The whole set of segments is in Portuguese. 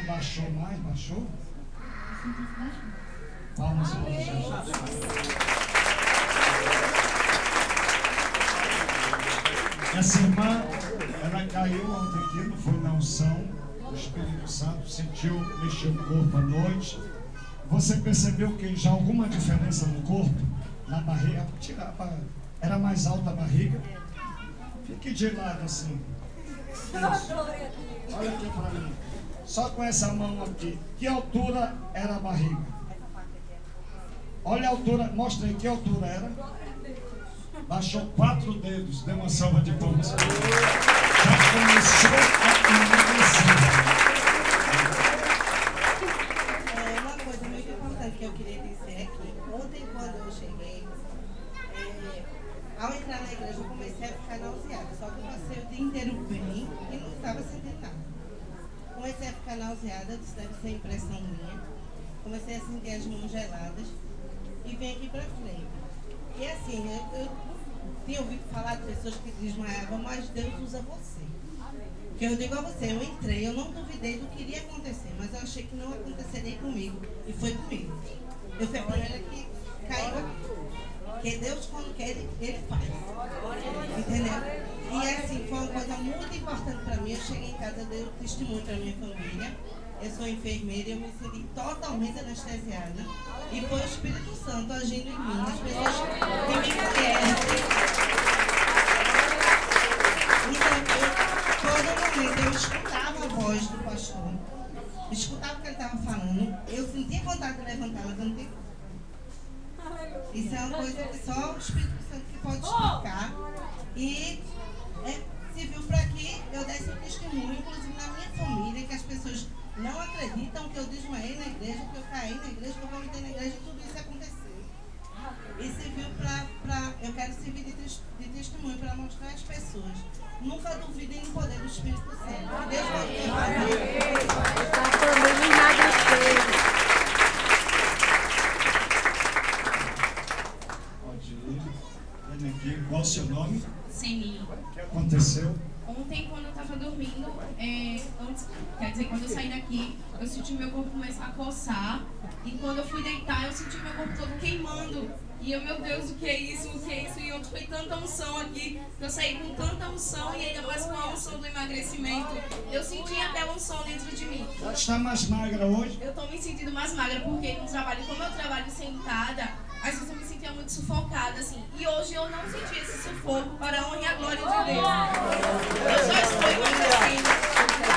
baixou mais, baixou? Palmas para Jesus. Essa irmã, ela caiu ontem aqui, não foi na unção. O Espírito Santo sentiu, mexeu o corpo à noite. Você percebeu que já alguma diferença no corpo? Na barriga? Era mais alta a barriga? Fique de lado assim. Isso. Olha aqui para mim. Só com essa mão aqui. Que altura era a barriga? Olha a altura, mostra aí que altura era. Baixou 4 dedos, deu uma salva de palmas. Já começou a emagrecer. Uma coisa muito importante que eu queria dizer é que ontem, quando eu cheguei, ao entrar na igreja, eu comecei a ficar nauseada. Só que eu passei o dia inteiro bem e não estava sentindo nada. Comecei a ficar nauseada, isso deve ser impressão minha. Comecei a sentir as mãos geladas e vim aqui pra frente. E assim, eu tinha ouvido falar de pessoas que desmaiavam, mas Deus usa você. Porque eu digo a você, eu entrei, eu não duvidei do que iria acontecer, mas eu achei que não aconteceria comigo. E foi comigo. Eu fui a primeira que caiu aqui. Porque Deus, quando quer, Ele faz. Entendeu? E assim, foi uma coisa muito importante para mim. Eu cheguei em casa, dei um testemunho para minha família. Eu sou enfermeira e eu me senti totalmente anestesiada. E foi o Espírito Santo agindo em mim. As pessoas que me conhecem. Então, todo momento eu escutava a voz do pastor. Escutava o que ele estava falando. Eu sentia vontade de levantar, levantei. Isso é uma coisa que só o Espírito Santo que pode explicar. E se viu para aqui, eu dei esse testemunho, inclusive na minha família, que as pessoas não acreditam que eu desmaiei na igreja, que eu caí na igreja, que eu vomitei na igreja, tudo isso aconteceu. E serviu eu quero servir de testemunho para mostrar às pessoas. Nunca duvidem do poder do Espírito Santo. Deus vai aqui. Qual o seu nome? Seni. O que aconteceu? Ontem, quando eu estava dormindo, quer dizer, quando eu saí daqui, eu senti meu corpo começar a coçar. E quando eu fui deitar, eu senti meu corpo todo queimando. E eu, meu Deus, o que é isso? O que é isso? E ontem foi tanta unção aqui, que eu saí com tanta unção e ainda mais com a unção do emagrecimento. Eu senti até a unção dentro de mim. Você está mais magra hoje? Eu estou me sentindo mais magra porque no trabalho, como eu trabalho sentada, às vezes eu me sentia muito sufocada, assim. E hoje eu não senti esse sufoco para a honra e a glória de Deus. Eu já estou emagrecendo.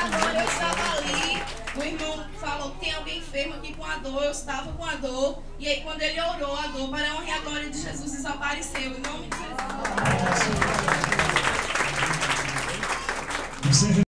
Agora eu estava ali, o irmão falou que tem alguém enfermo aqui com a dor, eu estava com a dor. E aí quando ele orou, a dor para a honra e a glória de Jesus desapareceu. Em nome de Jesus. Você